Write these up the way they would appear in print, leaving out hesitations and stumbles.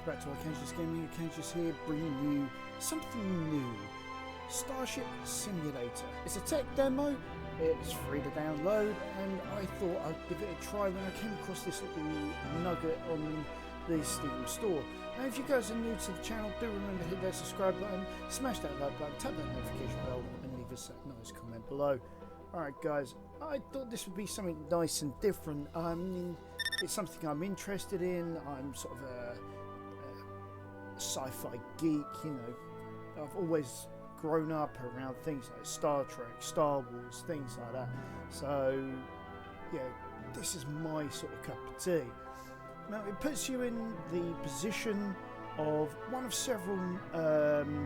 welcome back to Arcangis Gaming. Arcangis here, bringing you something new. Starship Simulator. It's a tech demo, it's free to download, and I thought I'd give it a try when I came across this little nugget on the Steam store. Now if you guys are new to the channel, do remember to hit that subscribe button, smash that like button, tap that notification bell, and leave us a nice comment below. Alright guys, I thought this would be something nice and different. I mean, it's something I'm interested in. I'm sort of a sci-fi geek, you know. I've always grown up around things like Star Trek, Star Wars, things like that. So, yeah, this is my sort of cup of tea. Now, it puts you in the position of one of several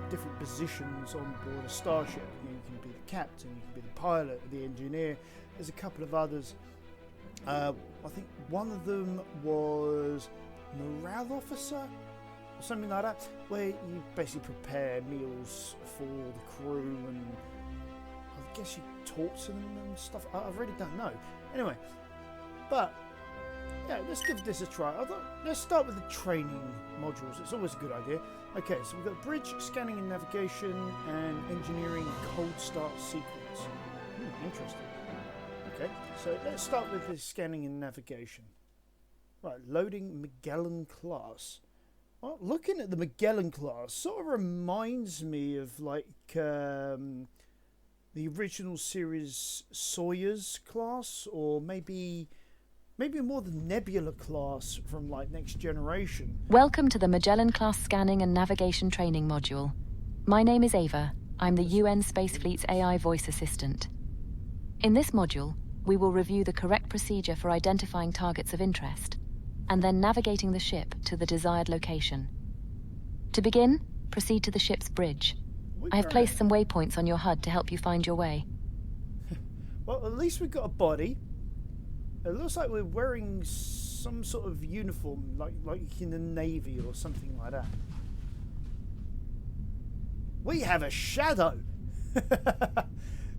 different positions on board a starship. You can be the captain, you can be the pilot, the engineer. There's a couple of others. I think one of them was morale officer or something like that, where you basically prepare meals for the crew, and I guess you talk to them and stuff. I really don't know. Anyway, but yeah, let's give this a try. Let's start with the training modules. It's always a good idea. Okay, so we've got bridge, scanning and navigation, and engineering cold start sequence. Interesting. Okay, so let's start with the scanning and navigation. Right, loading Magellan class. Well, looking at the Magellan class sort of reminds me of like the original series Sawyer's class, or maybe more the Nebula class from like Next Generation. Welcome to the Magellan class scanning and navigation training module. My name is Ava. I'm the UN Space Fleet's AI voice assistant. In this module, we will review the correct procedure for identifying targets of interest, and then navigating the ship to the desired location. To begin, proceed to the ship's bridge. I have placed some waypoints on your HUD to help you find your way. Well, at least we've got a body. It looks like we're wearing some sort of uniform, like in the Navy or something like that. We have a shadow!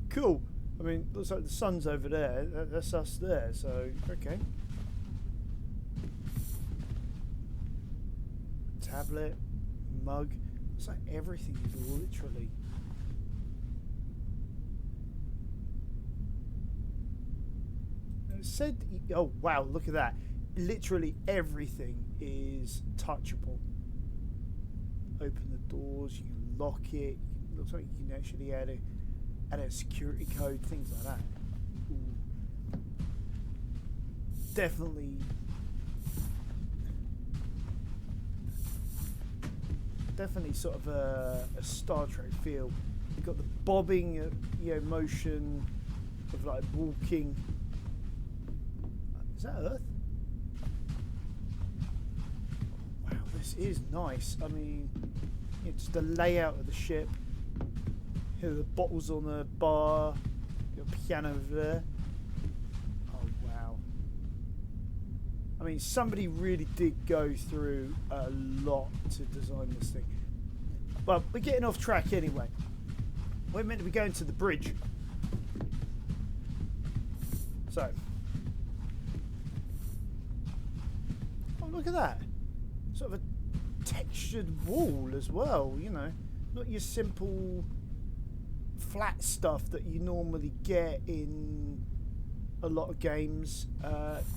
Cool. I mean, looks like the sun's over there. That's us there, so, okay. Tablet, mug. Looks like everything is literally... It said... Oh, wow, look at that. Literally everything is touchable. Open the doors, you can lock it. It looks like you can actually add a security code, things like that. Ooh. Definitely sort of a Star Trek feel. You've got the bobbing, motion of like walking. Is that Earth? Wow, this is nice. I mean, it's the layout of the ship. Here are the bottles on the bar. Got a piano over there. Oh wow! I mean, somebody really did go through a lot to design this thing. Well, we're getting off track anyway. We're meant to be going to the bridge. So, oh look at that! Sort of a textured wall as well. You know, not your simple flat stuff that you normally get in a lot of games.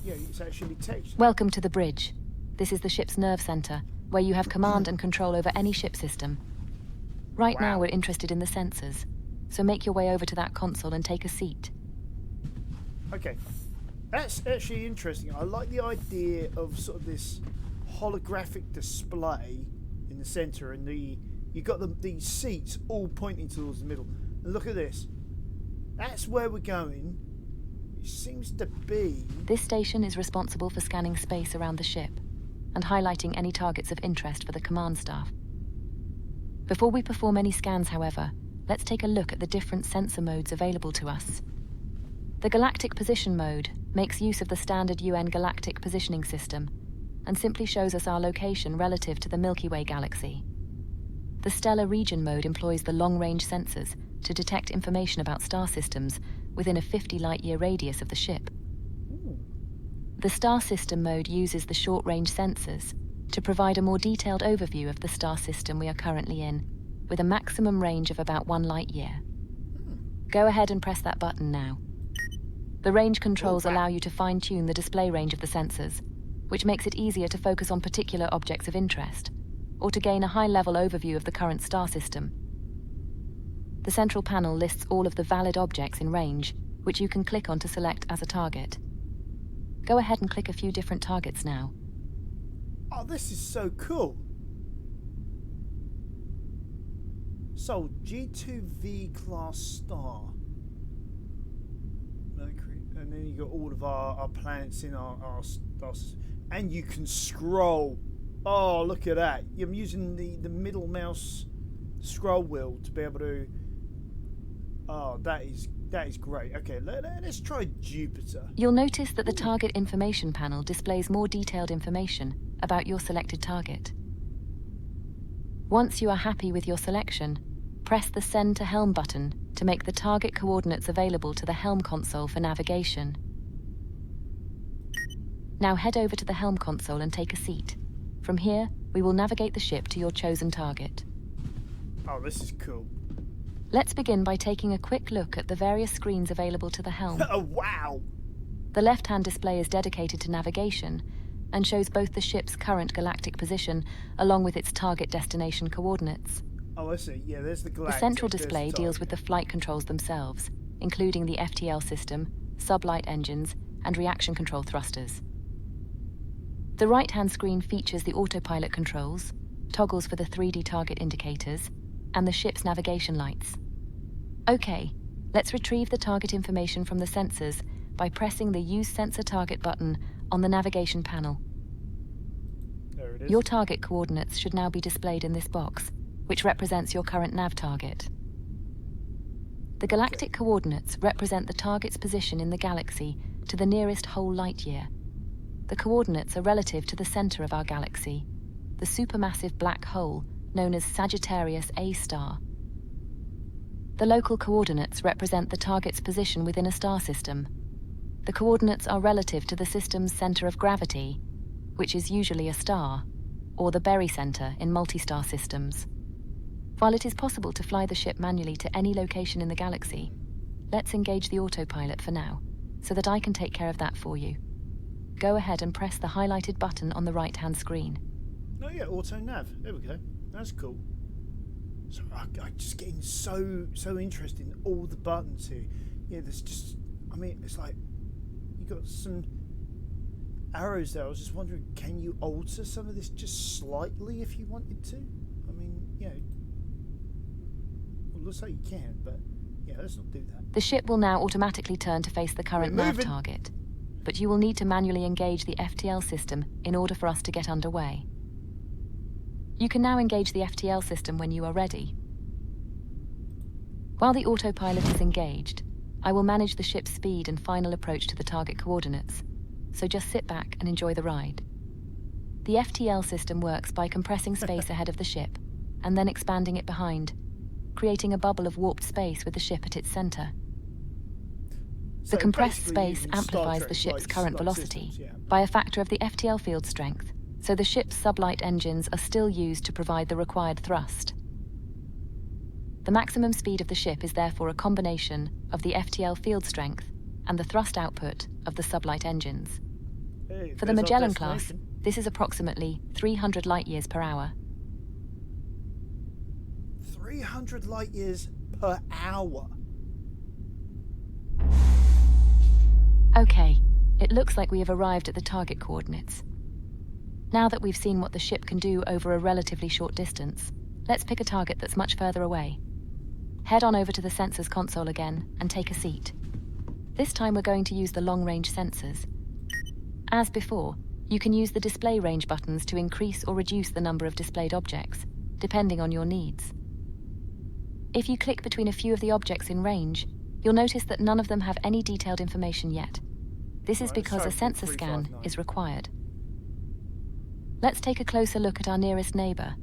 It's actually textured. Welcome to the bridge. This is the ship's nerve center, where you have command and control over any ship system. Right now we're interested in the sensors, so make your way over to that console and take a seat. Okay, that's actually interesting. I like the idea of sort of this holographic display in the center, and you've got these seats all pointing towards the middle. And look at this. That's where we're going. It seems to be... This station is responsible for scanning space around the ship and highlighting any targets of interest for the command staff. Before we perform any scans, however, let's take a look at the different sensor modes available to us. The Galactic Position mode makes use of the standard UN Galactic Positioning System and simply shows us our location relative to the Milky Way galaxy. The Stellar Region mode employs the long-range sensors to detect information about star systems within a 50 light-year radius of the ship. The Star System mode uses the short-range sensors to provide a more detailed overview of the star system we are currently in, with a maximum range of about 1 light-year. Go ahead and press that button now. The range controls allow you to fine-tune the display range of the sensors, which makes it easier to focus on particular objects of interest, or to gain a high-level overview of the current star system. The central panel lists all of the valid objects in range, which you can click on to select as a target. Go ahead and click a few different targets now. Oh, this is so cool. So, G2V class star. Mercury, and then you got all of our planets in our stars. And you can scroll. Oh, look at that. I'm using the middle mouse scroll wheel to be able to... Oh, that is great. Okay, let's try Jupiter. You'll notice that the target information panel displays more detailed information about your selected target. Once you are happy with your selection, press the Send to Helm button to make the target coordinates available to the Helm console for navigation. Now head over to the Helm console and take a seat. From here, we will navigate the ship to your chosen target. Oh, this is cool. Let's begin by taking a quick look at the various screens available to the helm. Oh, wow! The left-hand display is dedicated to navigation and shows both the ship's current galactic position along with its target destination coordinates. Oh, I see. Yeah, there's the galactic. The central display deals with the flight controls themselves, including the FTL system, sublight engines, and reaction control thrusters. The right-hand screen features the autopilot controls, toggles for the 3D target indicators, and the ship's navigation lights. Okay, let's retrieve the target information from the sensors by pressing the Use Sensor Target button on the navigation panel. There it is. Your target coordinates should now be displayed in this box, which represents your current nav target. The galactic coordinates represent the target's position in the galaxy to the nearest whole light year. The coordinates are relative to the center of our galaxy, the supermassive black hole known as Sagittarius A star. The local coordinates represent the target's position within a star system. The coordinates are relative to the system's center of gravity, which is usually a star, or the barycenter in multi-star systems. While it is possible to fly the ship manually to any location in the galaxy, let's engage the autopilot for now, so that I can take care of that for you. Go ahead and press the highlighted button on the right-hand screen. Oh yeah, auto nav. There we go. That's cool. So I'm just getting so interested in all the buttons here. Yeah, there's just, I mean, it's like you got some arrows there. I was just wondering, can you alter some of this just slightly if you wanted to? I mean, yeah. Well, looks like you can, but yeah, let's not do that. The ship will now automatically turn to face the current nav target, but you will need to manually engage the FTL system in order for us to get underway. You can now engage the FTL system when you are ready. While the autopilot is engaged, I will manage the ship's speed and final approach to the target coordinates, so just sit back and enjoy the ride. The FTL system works by compressing space ahead of the ship, and then expanding it behind, creating a bubble of warped space with the ship at its center. So the compressed basically space using amplifies Star the Trek ship's current velocity systems, yeah. by a factor of the FTL field strength, so the ship's sublight engines are still used to provide the required thrust. The maximum speed of the ship is therefore a combination of the FTL field strength and the thrust output of the sublight engines. Hey, For the there's our Magellan class, destination. this is approximately 300 light years per hour. 300 light years per hour. Okay, it looks like we have arrived at the target coordinates. Now that we've seen what the ship can do over a relatively short distance, let's pick a target that's much further away. Head on over to the sensors console again and take a seat. This time we're going to use the long-range sensors. As before, you can use the display range buttons to increase or reduce the number of displayed objects, depending on your needs. If you click between a few of the objects in range, you'll notice that none of them have any detailed information yet. This is because a sensor scan is required. Let's take a closer look at our nearest neighbor.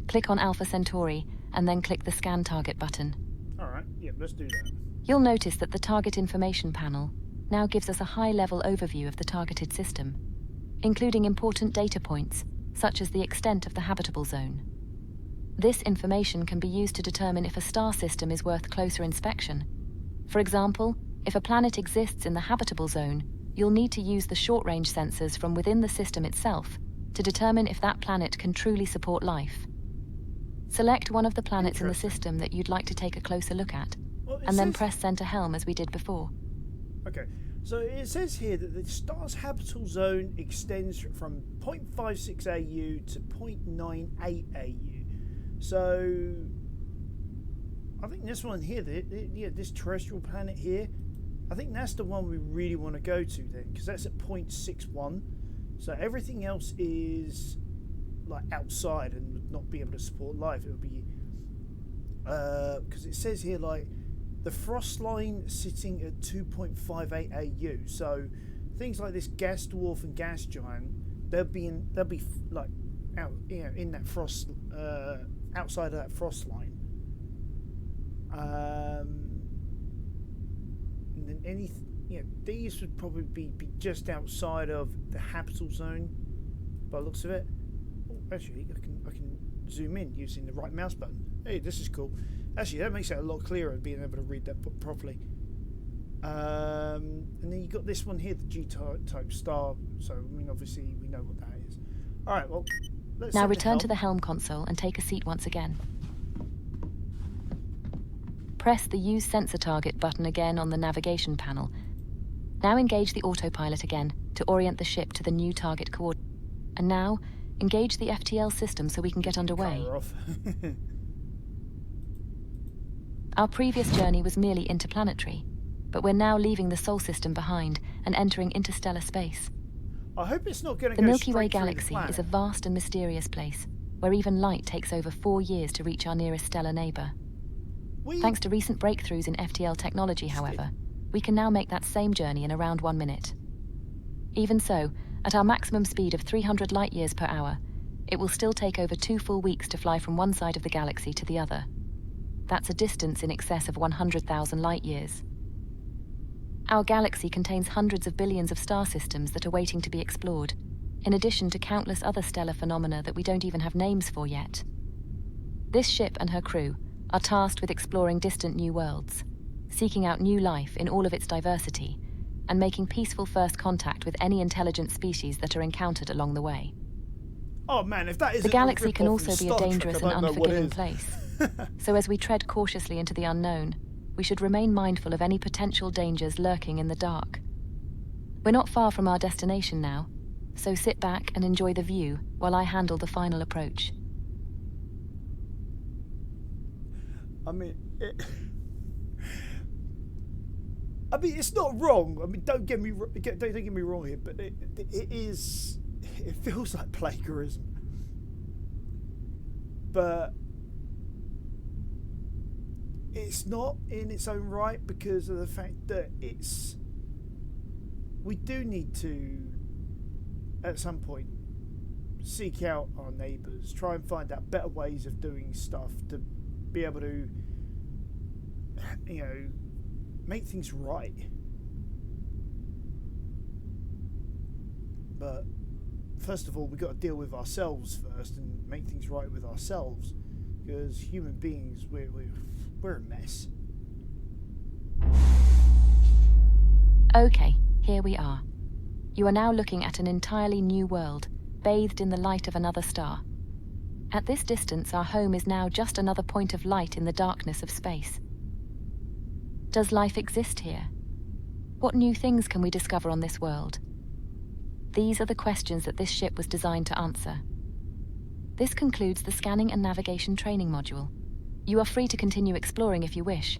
Click on Alpha Centauri and then click the Scan Target button. Alright, yep, let's do that. You'll notice that the Target Information panel now gives us a high-level overview of the targeted system, including important data points such as the extent of the habitable zone. This information can be used to determine if a star system is worth closer inspection. For example, if a planet exists in the habitable zone, you'll need to use the short-range sensors from within the system itself to determine if that planet can truly support life. Select one of the planets in the system that you'd like to take a closer look at, and then press center helm as we did before. Okay, so it says here that the star's habitable zone extends from 0.56 AU to 0.98 AU. So I think this one here, this terrestrial planet here, I think that's the one we really want to go to then, because that's at 0.61. So everything else is like outside and would not be able to support life. It would be because it says here like the frost line sitting at 2.58 AU. So things like this gas dwarf and gas giant, they'll be like out, in that frost, outside of that frost line. And then these would probably be just outside of the habitable zone by the looks of it. Oh, actually, I can zoom in using the right mouse button. Hey, this is cool. Actually, that makes it a lot clearer, being able to read that properly. And then you got this one here, the G-type star. So, I mean, obviously, we know what that is. All right, well, let's now return to the helm console and take a seat once again. Press the Use Sensor Target button again on the navigation panel. Now engage the autopilot again to orient the ship to the new target coordinate. And now, engage the FTL system so we can get underway. Our previous journey was merely interplanetary, but we're now leaving the Sol system behind and entering interstellar space. I hope it's not going to go. The Milky Way galaxy is a vast and mysterious place, where even light takes over 4 years to reach our nearest stellar neighbor. Thanks to recent breakthroughs in FTL technology, however, we can now make that same journey in around 1 minute. Even so, at our maximum speed of 300 light-years per hour, it will still take over 2 full weeks to fly from one side of the galaxy to the other. That's a distance in excess of 100,000 light-years. Our galaxy contains hundreds of billions of star systems that are waiting to be explored, in addition to countless other stellar phenomena that we don't even have names for yet. This ship and her crew are tasked with exploring distant new worlds, seeking out new life in all of its diversity, and making peaceful first contact with any intelligent species that are encountered along the way. Oh man, if that isn't the galaxy can also be a Trek, dangerous and unforgiving place. So as we tread cautiously into the unknown, we should remain mindful of any potential dangers lurking in the dark. We're not far from our destination now, so sit back and enjoy the view while I handle the final approach. I mean, it's not wrong. I mean, don't get me wrong here, but it is. It feels like plagiarism, but it's not in its own right because of the fact that we do need to, at some point, seek out our neighbours, try and find out better ways of doing stuff to be able to, make things right. But first of all, we've got to deal with ourselves first and make things right with ourselves, because human beings, we're a mess. Okay, here we are. You are now looking at an entirely new world, bathed in the light of another star. At this distance, our home is now just another point of light in the darkness of space. Does life exist here? What new things can we discover on this world? These are the questions that this ship was designed to answer. This concludes the scanning and navigation training module. You are free to continue exploring if you wish,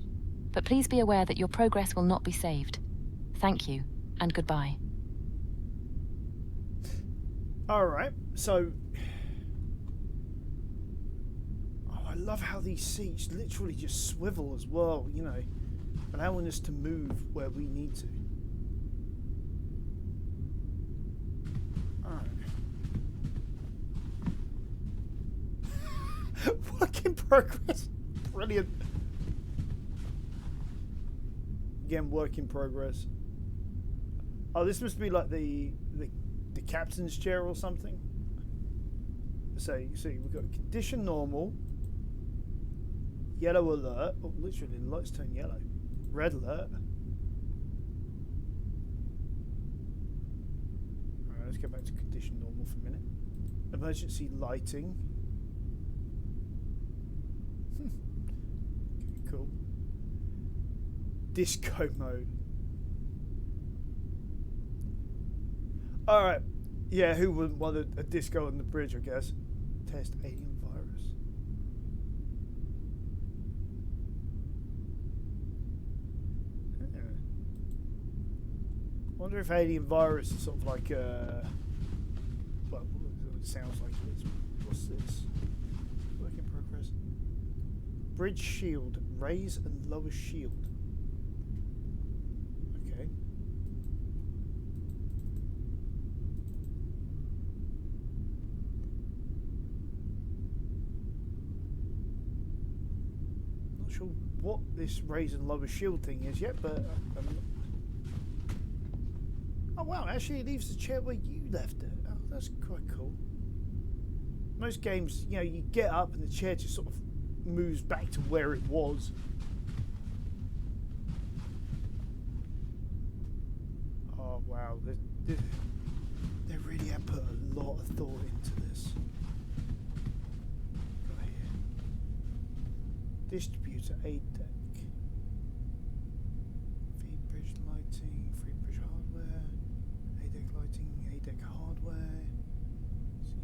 but please be aware that your progress will not be saved. Thank you, and goodbye. Alright, so... I love how these seats literally just swivel as well, allowing us to move where we need to. Alright. Work in progress. Brilliant. Again, work in progress. Oh, this must be like the captain's chair or something. So you see, we've got condition normal, yellow alert. Oh, literally, the lights turn yellow. Red alert. Alright, let's go back to condition normal for a minute. Emergency lighting. Okay, cool. Disco mode. Alright. Yeah, who wouldn't want a disco on the bridge, I guess. Test alien virus. Yeah. Wonder if alien virus is sort of like well, it sounds like it is. What's this? Work in progress. Bridge shield. Raise and lower shield. Okay. Not sure what this raise and lower shield thing is yet, but oh wow, actually it leaves the chair where you left it. Oh, that's quite cool. Most games, you know, you get up and the chair just sort of moves back to where it was. Oh wow, they really have put a lot of thought into this. Got here. Distributor aid deck. Feed bridge lighting, free bridge hardware, aid deck lighting, aid deck hardware.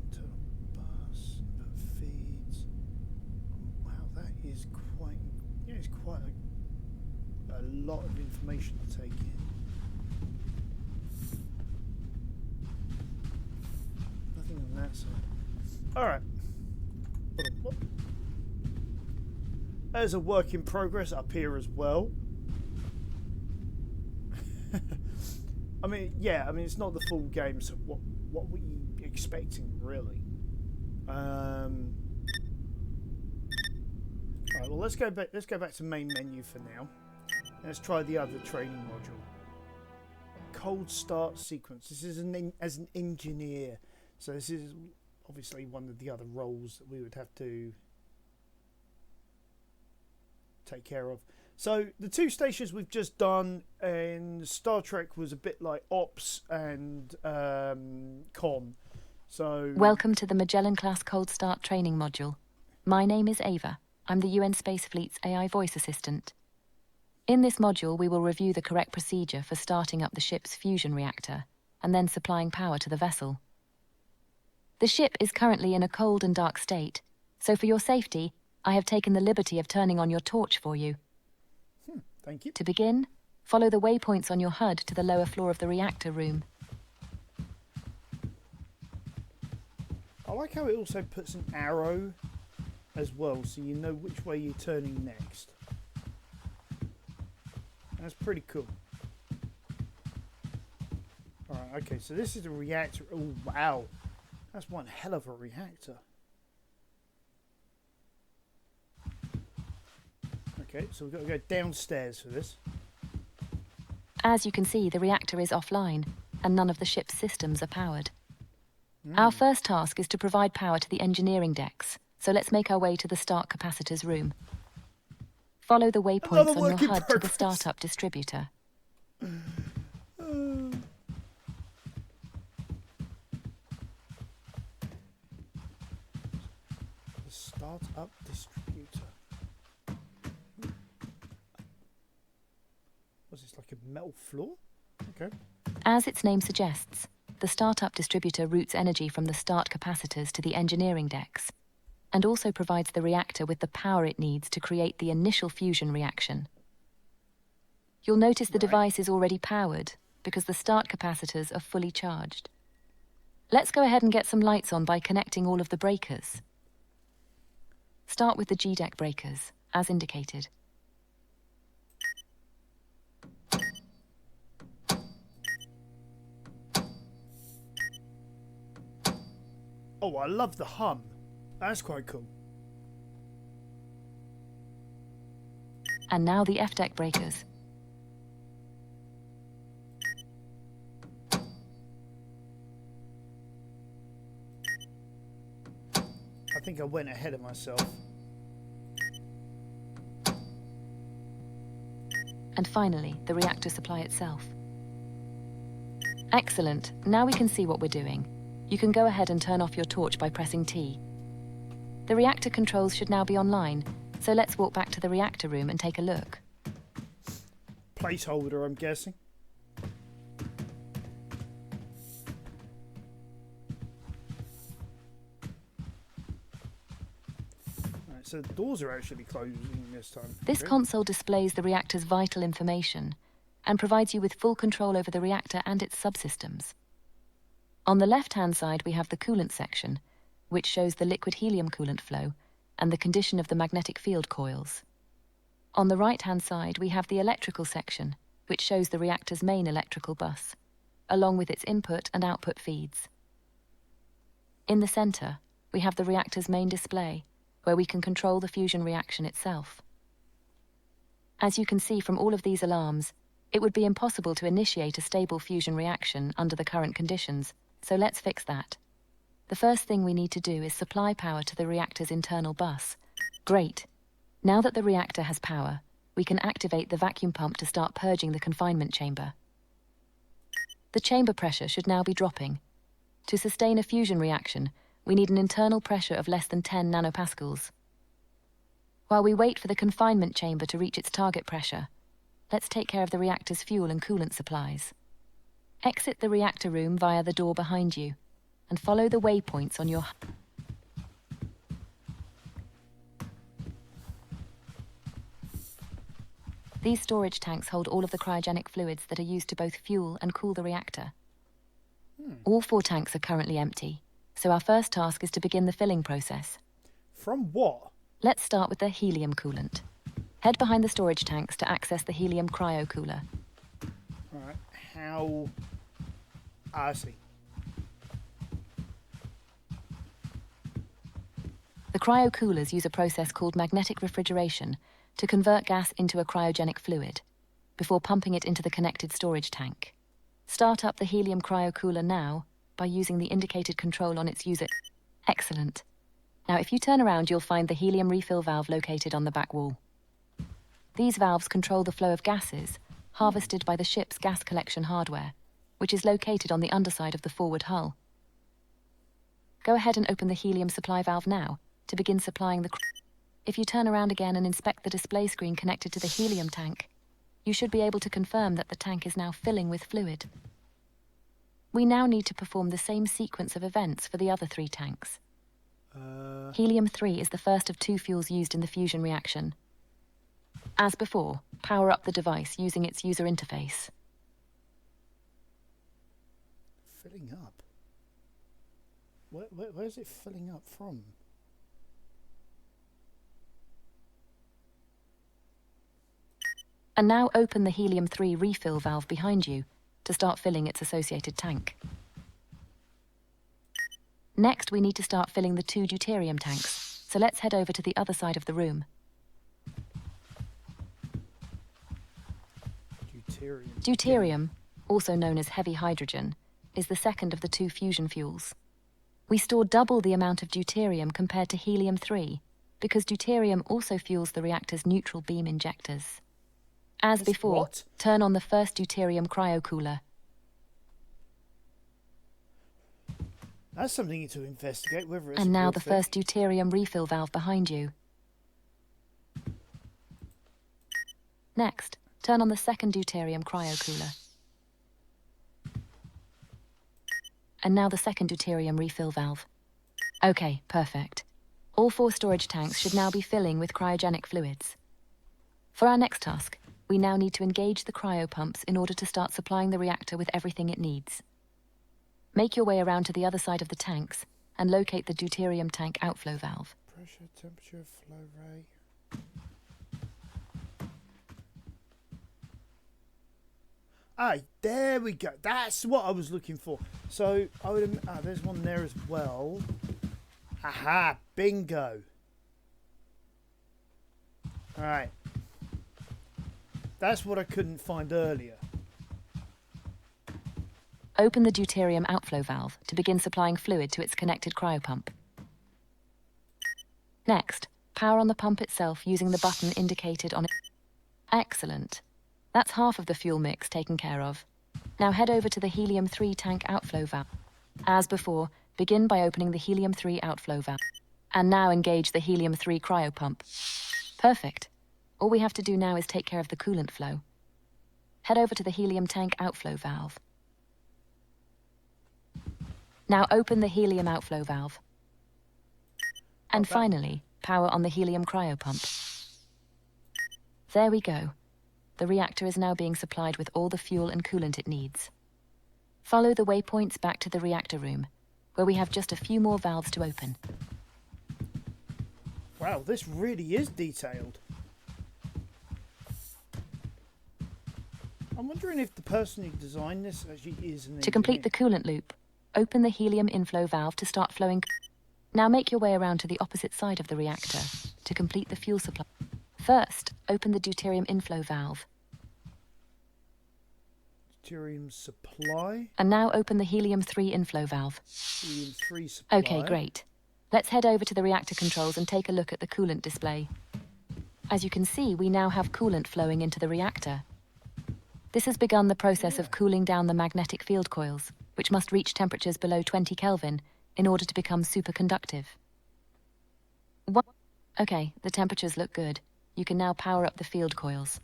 Internal bus, input feeds. Oh, wow, that is quite, yeah, it's quite a lot of information to take in. Nothing on that side. Alright. There's a work in progress up here as well. I mean, yeah, I mean it's not the full game, so what were you expecting really? Alright, well let's go back to main menu for now. Let's try the other training module. Cold start sequence. This is as an engineer. So this is obviously one of the other roles that we would have to take care of. So the two stations we've just done in Star Trek was a bit like Ops and Com. So welcome to the Magellan class cold start training module. My name is Ava. I'm the UN Space Fleet's AI voice assistant. In this module, we will review the correct procedure for starting up the ship's fusion reactor and then supplying power to the vessel. The ship is currently in a cold and dark state, so for your safety, I have taken the liberty of turning on your torch for you. Thank you. To begin, follow the waypoints on your HUD to the lower floor of the reactor room. I like how it also puts an arrow as well, so you know which way you're turning next. That's pretty cool. Alright, okay, so this is a reactor. Oh, wow. That's one hell of a reactor. Okay, so we've got to go downstairs for this. As you can see, the reactor is offline, and none of the ship's systems are powered. Our first task is to provide power to the engineering decks, so let's make our way to the start capacitors room. Follow the waypoints on your HUD to the startup distributor. The startup distributor. Was this like a metal floor? Okay. As its name suggests, the startup distributor routes energy from the start capacitors to the engineering decks, and also provides the reactor with the power it needs to create the initial fusion reaction. You'll notice the device is already powered because the start capacitors are fully charged. Let's go ahead and get some lights on by connecting all of the breakers. Start with the G-deck breakers, as indicated. Oh, I love the hum. That's quite cool. And now the F-deck breakers. think I went ahead of myself. And finally, the reactor supply itself. Excellent. Now we can see what we're doing. You can go ahead and turn off your torch by pressing T. The reactor controls should now be online, so let's walk back to the reactor room and take a look. Placeholder, I'm guessing. Right, so the doors are actually closing this time. This console displays the reactor's vital information and provides you with full control over the reactor and its subsystems. On the left-hand side, we have the coolant section, which shows the liquid helium coolant flow and the condition of the magnetic field coils. On the right-hand side, we have the electrical section, which shows the reactor's main electrical bus, along with its input and output feeds. In the center, we have the reactor's main display, where we can control the fusion reaction itself. As you can see from all of these alarms, it would be impossible to initiate a stable fusion reaction under the current conditions, so let's fix that. The first thing we need to do is supply power to the reactor's internal bus. Great. Now that the reactor has power, we can activate the vacuum pump to start purging the confinement chamber. The chamber pressure should now be dropping. To sustain a fusion reaction, we need an internal pressure of less than 10 nanopascals. While we wait for the confinement chamber to reach its target pressure, let's take care of the reactor's fuel and coolant supplies. Exit the reactor room via the door behind you, and follow the waypoints on your... These storage tanks hold all of the cryogenic fluids that are used to both fuel and cool the reactor. All 4 tanks are currently empty, so our first task is to begin the filling process. From what? Let's start with the helium coolant. Head behind the storage tanks to access the helium cryo cooler. Alright, how... I see. The cryo coolers use a process called magnetic refrigeration to convert gas into a cryogenic fluid, before pumping it into the connected storage tank. Start up the helium cryo cooler now by using the indicated control on its user. Excellent. Now if you turn around, you'll find the helium refill valve located on the back wall. These valves control the flow of gases harvested by the ship's gas collection hardware, which is located on the underside of the forward hull. Go ahead and open the helium supply valve now to begin supplying the... If you turn around again and inspect the display screen connected to the helium tank, you should be able to confirm that the tank is now filling with fluid. We now need to perform the same sequence of events for the other 3 tanks. Helium-3 is the first of 2 fuels used in the fusion reaction. As before, power up the device using its user interface. Filling up? Where's it filling up from? And now open the helium-3 refill valve behind you to start filling its associated tank. Next, we need to start filling the 2 deuterium tanks, so let's head over to the other side of the room. Deuterium, also known as heavy hydrogen, is the second of the 2 fusion fuels. We store double the amount of deuterium compared to helium-3, because deuterium also fuels the reactor's neutral beam injectors. As before, turn on the first deuterium cryocooler. That's something to investigate, whether it's... And now the first deuterium refill valve behind you. Next, turn on the second deuterium cryocooler. And now the second deuterium refill valve. Okay, perfect. All 4 storage tanks should now be filling with cryogenic fluids. For our next task, we now need to engage the cryo pumps in order to start supplying the reactor with everything it needs. Make your way around to the other side of the tanks and locate the deuterium tank outflow valve. Pressure, temperature, flow rate. Ah, there we go. That's what I was looking for. So, I would... there's one there as well. Aha, bingo. Alright. That's what I couldn't find earlier. Open the deuterium outflow valve to begin supplying fluid to its connected cryopump. Next, power on the pump itself using the button indicated on it. Excellent. That's half of the fuel mix taken care of. Now head over to the helium-3 tank outflow valve. As before, begin by opening the helium-3 outflow valve. And now engage the helium-3 cryopump. Perfect. All we have to do now is take care of the coolant flow. Head over to the helium tank outflow valve. Now open the helium outflow valve. And finally, power on the helium cryopump. There we go. The reactor is now being supplied with all the fuel and coolant it needs. Follow the waypoints back to the reactor room, where we have just a few more valves to open. Wow, this really is detailed. I'm wondering if the person who designed this actually is an engineer. To complete the coolant loop, open the helium inflow valve to start flowing. Now make your way around to the opposite side of the reactor to complete the fuel supply. First, open the deuterium inflow valve. Deuterium supply? And now open the helium-3 inflow valve. Helium-3 supply. Okay, great. Let's head over to the reactor controls and take a look at the coolant display. As you can see, we now have coolant flowing into the reactor. This has begun the process of cooling down the magnetic field coils, which must reach temperatures below 20 Kelvin in order to become superconductive. Okay, the temperatures look good. You can now power up the field coils.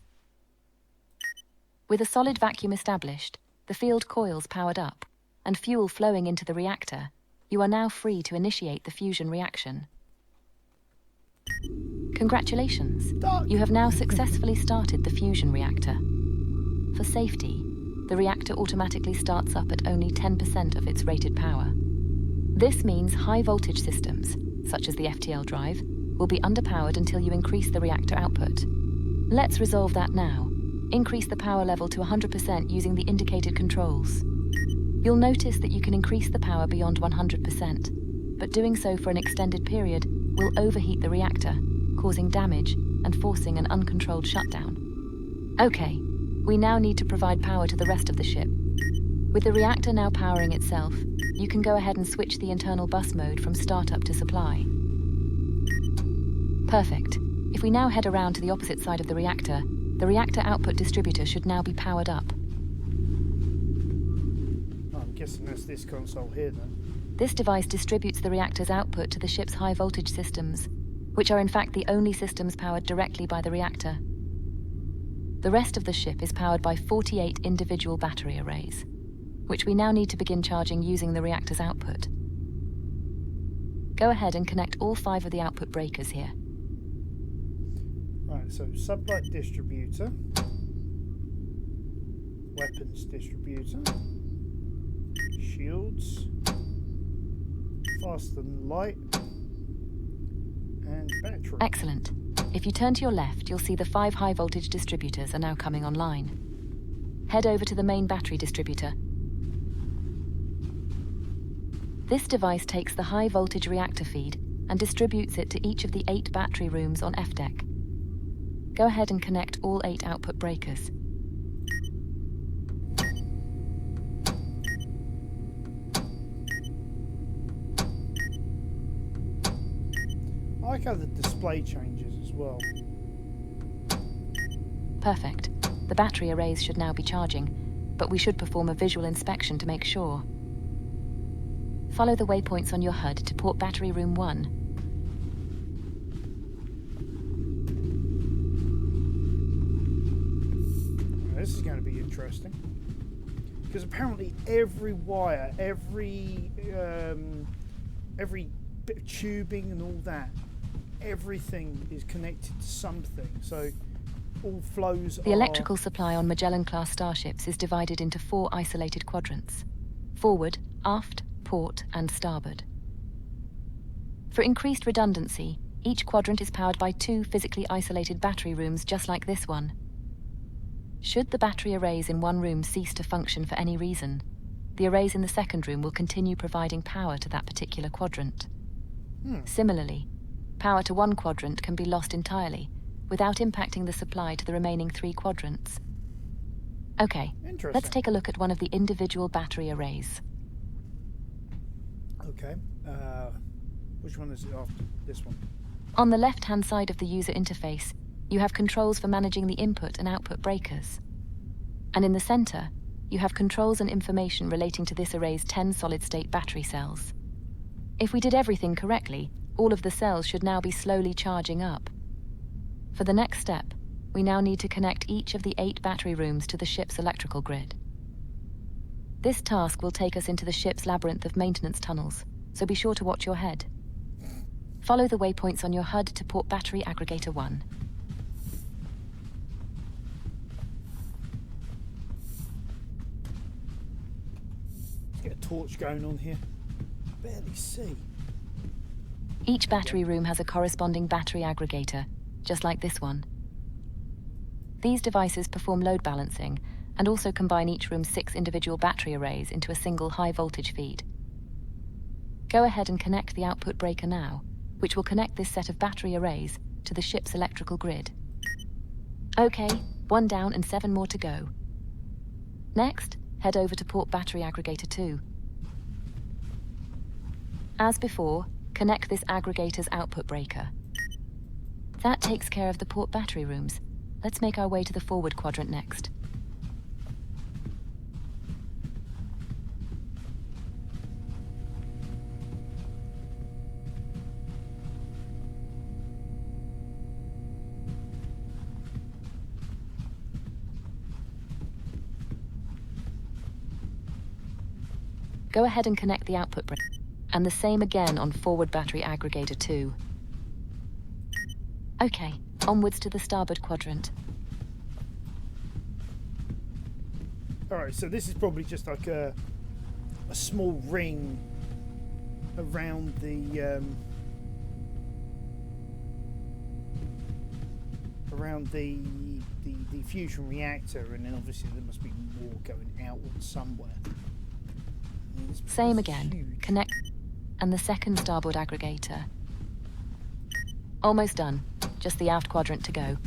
With a solid vacuum established, the field coils powered up, and fuel flowing into the reactor, you are now free to initiate the fusion reaction. Congratulations! You have now successfully started the fusion reactor. For safety, the reactor automatically starts up at only 10% of its rated power. This means high voltage systems, such as the FTL drive, will be underpowered until you increase the reactor output. Let's resolve that now. Increase the power level to 100% using the indicated controls. You'll notice that you can increase the power beyond 100%, but doing so for an extended period will overheat the reactor, causing damage and forcing an uncontrolled shutdown. Okay, we now need to provide power to the rest of the ship. With the reactor now powering itself, you can go ahead and switch the internal bus mode from startup to supply. Perfect. If we now head around to the opposite side of the reactor output distributor should now be powered up. I'm guessing that's this console here then. This device distributes the reactor's output to the ship's high voltage systems, which are in fact the only systems powered directly by the reactor. The rest of the ship is powered by 48 individual battery arrays, which we now need to begin charging using the reactor's output. Go ahead and connect all 5 of the output breakers here. Right, so sublight distributor, weapons distributor, shields, faster than light, and battery. Excellent. If you turn to your left, you'll see the 5 high voltage distributors are now coming online. Head over to the main battery distributor. This device takes the high voltage reactor feed and distributes it to each of the 8 battery rooms on F-deck. Go ahead and connect all 8 output breakers. I like how the display changes as well. Perfect. The battery arrays should now be charging, but we should perform a visual inspection to make sure. Follow the waypoints on your HUD to port battery room 1. This is going to be interesting, because apparently every wire, every bit of tubing and all that, everything is connected to something. So all flows. The electrical supply on Magellan-class starships is divided into 4 isolated quadrants: forward, aft, port, and starboard. For increased redundancy, each quadrant is powered by 2 physically isolated battery rooms just like this one. Should the battery arrays in one room cease to function for any reason, the arrays in the second room will continue providing power to that particular quadrant. Similarly, power to one quadrant can be lost entirely, without impacting the supply to the remaining 3 quadrants. Okay, let's take a look at one of the individual battery arrays. Okay, which one is it after? This one. On the left-hand side of the user interface, you have controls for managing the input and output breakers. And in the center, you have controls and information relating to this array's 10 solid-state battery cells. If we did everything correctly, all of the cells should now be slowly charging up. For the next step, we now need to connect each of the 8 battery rooms to the ship's electrical grid. This task will take us into the ship's labyrinth of maintenance tunnels, so be sure to watch your head. Follow the waypoints on your HUD to port battery aggregator 1. Let's get a torch going on here. Barely see. Each battery room has a corresponding battery aggregator, just like this one. These devices perform load balancing and also combine each room's 6 individual battery arrays into a single high-voltage feed. Go ahead and connect the output breaker now, which will connect this set of battery arrays to the ship's electrical grid. Okay, 1 down and 7 more to go. Next, head over to port battery aggregator 2. As before, connect this aggregator's output breaker. That takes care of the port battery rooms. Let's make our way to the forward quadrant next. Go ahead and connect the output breaker, and the same again on forward battery aggregator 2. Okay, onwards to the starboard quadrant. Alright, so this is probably just like a small ring around the fusion reactor, and then obviously there must be more going outwards somewhere. Same again. Connect and the second starboard aggregator. Almost done. Just the aft quadrant to go.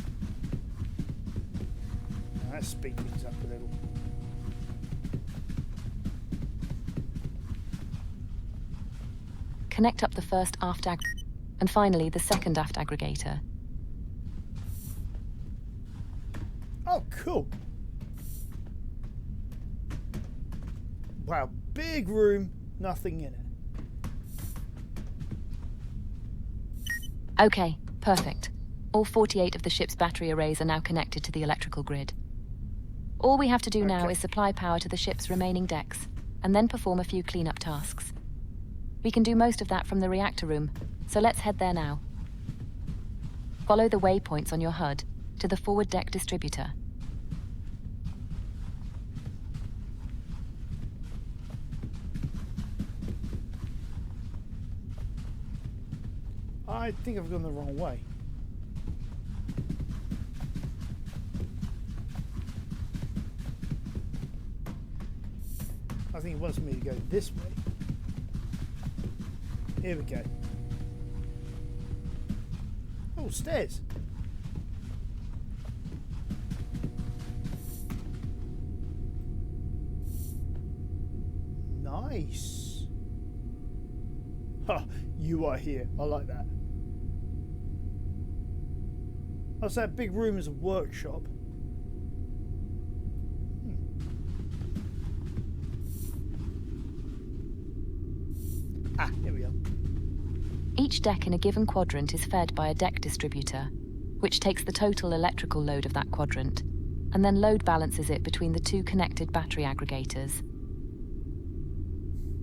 Now let's speed things up a little. Connect up the first aft and finally the second aft aggregator. Oh, cool. Wow, big room, nothing in it. Okay, perfect. All 48 of the ship's battery arrays are now connected to the electrical grid. All we have to do now is supply power to the ship's remaining decks, and then perform a few cleanup tasks. We can do most of that from the reactor room, so let's head there now. Follow the waypoints on your HUD to the forward deck distributor. I think I've gone the wrong way. I think it wants me to go this way. Here we go. Oh, stairs. Nice. Ha, you are here. I like that. Oh, so that big room is a workshop. Ah, here we are. Each deck in a given quadrant is fed by a deck distributor, which takes the total electrical load of that quadrant, and then load balances it between the 2 connected battery aggregators.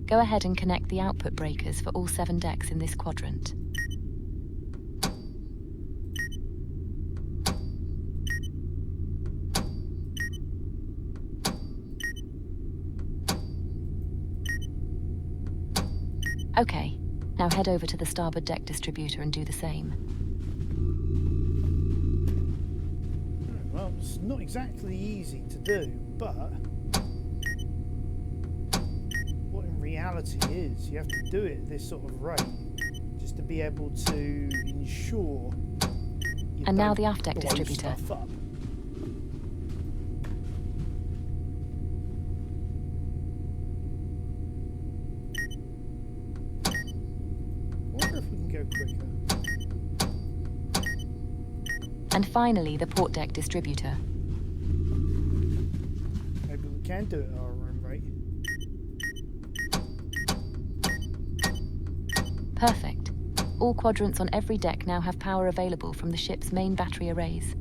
Go ahead and connect the output breakers for all 7 decks in this quadrant. Okay, now head over to the starboard deck distributor and do the same. Well, it's not exactly easy to do, but what in reality is, you have to do it at this sort of rate just to be able to ensure you And now don't the aft deck blow distributor. stuff up. I wonder if we can go quicker. And finally, the port deck distributor. Maybe we can do it at our own rate. Perfect. All quadrants on every deck now have power available from the ship's main battery arrays.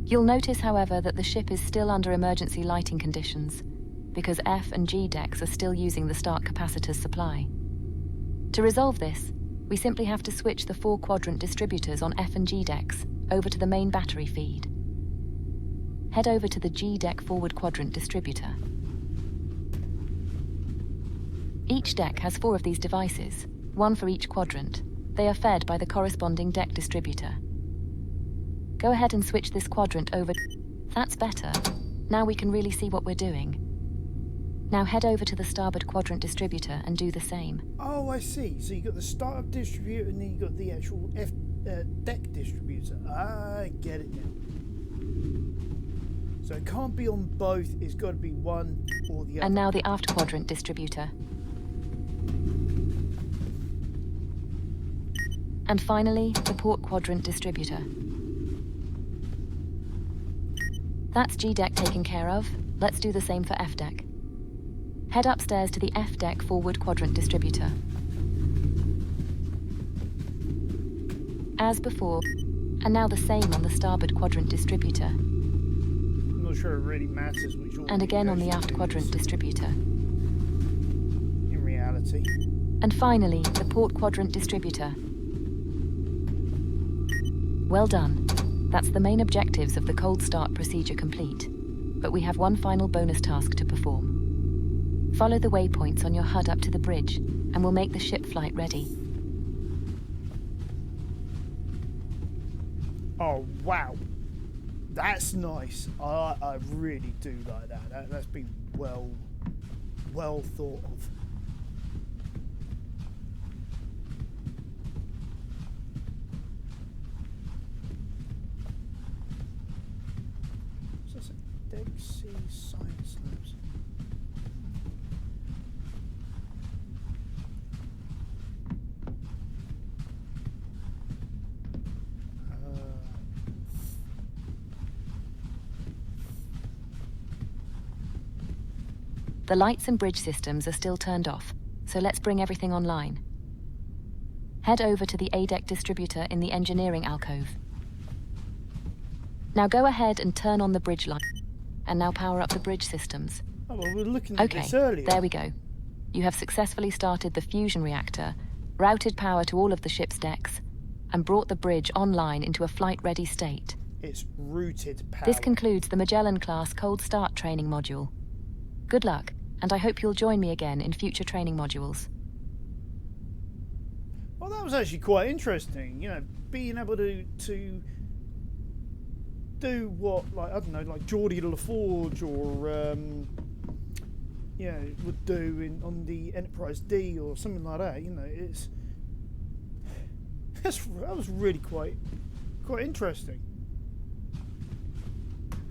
You'll notice, however, that the ship is still under emergency lighting conditions because F and G decks are still using the start capacitor's supply. To resolve this, we simply have to switch the 4 quadrant distributors on F and G decks over to the main battery feed. Head over to the G deck forward quadrant distributor. Each deck has 4 of these devices, 1 for each quadrant. They are fed by the corresponding deck distributor. Go ahead and switch this quadrant over. That's better. Now we can really see what we're doing. Now head over to the starboard quadrant distributor and do the same. Oh, I see. So you got the startup distributor and then you got the actual deck distributor. I get it now. So it can't be on both. It's got to be one or the other. And now the aft quadrant distributor. And finally, the port quadrant distributor. That's G deck taken care of. Let's do the same for F deck. Head upstairs to the F deck forward quadrant distributor. As before, and now the same on the starboard quadrant distributor. I'm not sure it really matters which order. And again on the aft quadrant distributor. In reality. And finally, the port quadrant distributor. Well done. That's the main objectives of the cold start procedure complete. But we have one final bonus task to perform. Follow the waypoints on your HUD up to the bridge, and we'll make the ship flight ready. Oh, wow. That's nice. I really do like that. That's been well thought of. So that's a Deck C Science Labs. The lights and bridge systems are still turned off, so let's bring everything online. Head over to the A-deck distributor in the engineering alcove. Now go ahead and turn on the bridge light, and now power up the bridge systems. Oh, well, we were looking at this earlier. There we go. You have successfully started the fusion reactor, routed power to all of the ship's decks, and brought the bridge online into a flight-ready state. It's routed power. This concludes the Magellan-class cold start training module. Good luck, and I hope you'll join me again in future training modules. Well, that was actually quite interesting. You know, being able to do what, like, I don't know, like Geordie LaForge or you know, would do on the Enterprise D or something like that. You know, that was really quite interesting.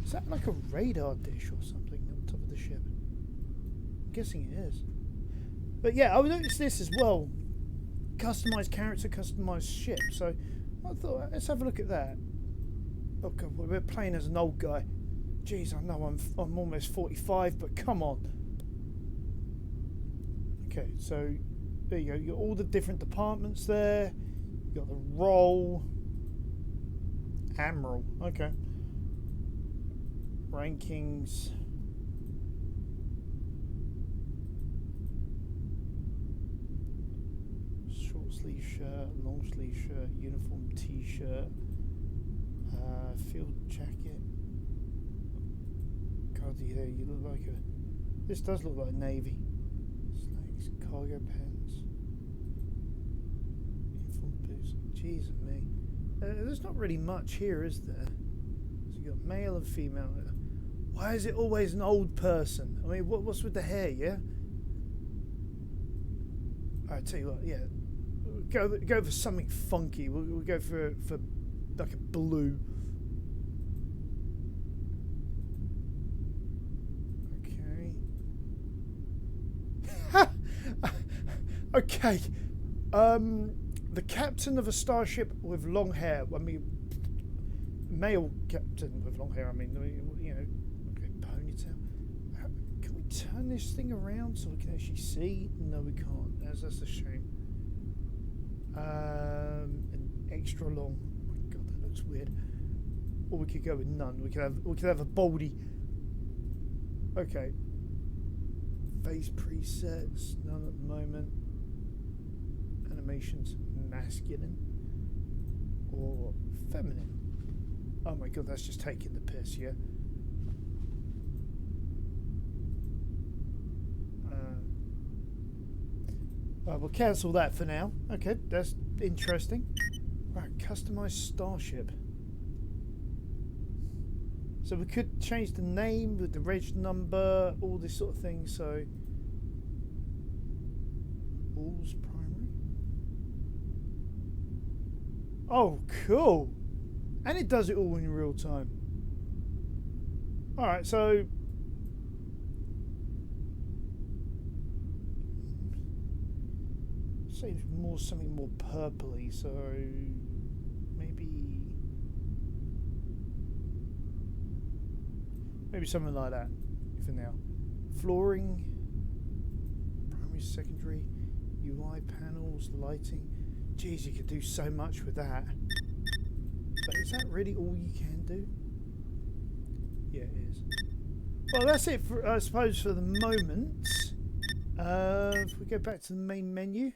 Is that like a radar dish or something on top of the ship? I'm guessing it is. But yeah, I noticed this as well. Customized character, customized ship. So I thought, let's have a look at that. Oh god, we're playing as an old guy. Jeez, I know I'm almost 45, but come on. Okay, so there you go. You got all the different departments there. You got the role. Admiral. Okay. Rankings. Short sleeve shirt, long sleeve shirt, uniform t-shirt, field jacket. God, yeah, you look like this does look like Navy. Slacks, cargo pants, uniform boots. Jeez of me. There's not really much here, is there? So you got male and female. Why is it always an old person? I mean, what's with the hair, yeah? I tell you what, yeah. Go for something funky. We'll go for like a blue. Okay. Okay. The captain of a starship with long hair. I mean, male captain with long hair. I mean, you know, okay, ponytail. Can we turn this thing around so we can actually see? No, we can't. That's a shame. An extra long. Oh my God, that looks weird. Or we could go with none. We could have a baldy. Okay. Face presets, none at the moment. Animations, masculine or feminine. Oh my God, that's just taking the piss, yeah. We'll cancel that for now. Okay, that's interesting. Right, customize Starship. So we could change the name with the reg number, all this sort of thing. So, all's primary. Oh, cool! And it does it all in real time. All right, so say more something more purpley. So maybe something like that for now. Flooring, primary, secondary, UI panels, lighting. Geez, you could do so much with that. But is that really all you can do? Yeah, it is. Well, that's it, for, I suppose, for the moment. If we go back to the main menu.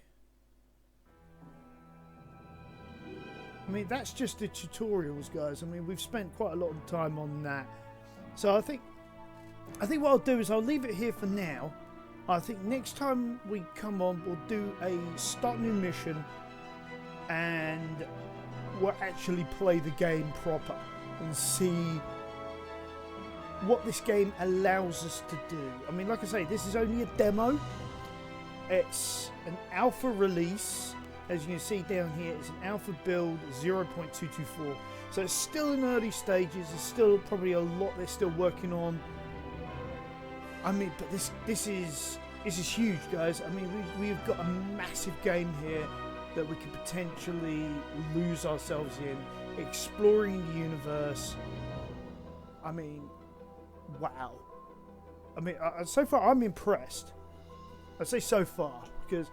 I mean, that's just the tutorials, guys. I mean, we've spent quite a lot of time on that. So I think what I'll do is I'll leave it here for now. I think next time we come on, we'll do a start new mission and we'll actually play the game proper and see what this game allows us to do. I mean, like I say, this is only a demo. It's an alpha release. As you can see down here, it's an alpha build 0.224. So it's still in early stages. There's still probably a lot they're still working on. I mean, but this is huge, guys. I mean, we've got a massive game here that we could potentially lose ourselves in, exploring the universe. I mean, wow. I mean, so far I'm impressed. I say so far because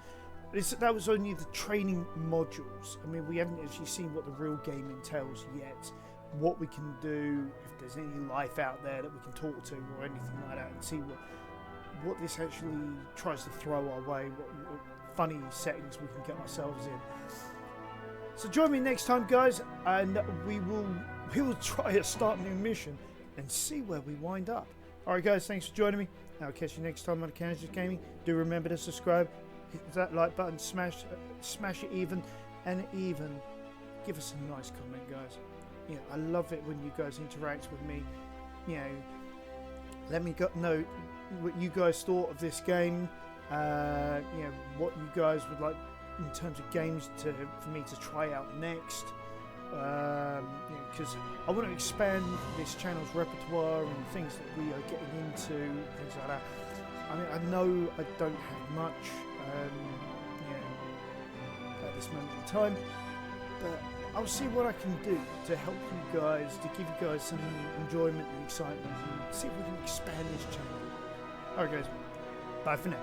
that was only the training modules. I mean, we haven't actually seen what the real game entails yet. What we can do, if there's any life out there that we can talk to or anything like that, and see what this actually tries to throw our way, what funny settings we can get ourselves in. So join me next time, guys, and we will try a start new mission and see where we wind up. Alright guys, thanks for joining me. I'll catch you next time on Kansas Gaming. Do remember to subscribe. Hit that like button, smash it even give us a nice comment, guys. You know, I love it when you guys interact with me. You know, let me know what you guys thought of this game. You know, what you guys would like in terms of games for me to try out next. Because I want to expand this channel's repertoire and things that we are getting into, things like that. I mean, I know I don't have much. At this moment in time, but I'll see what I can do to help you guys, to give you guys some enjoyment and excitement, and see if we can expand this channel. Alright guys, bye for now.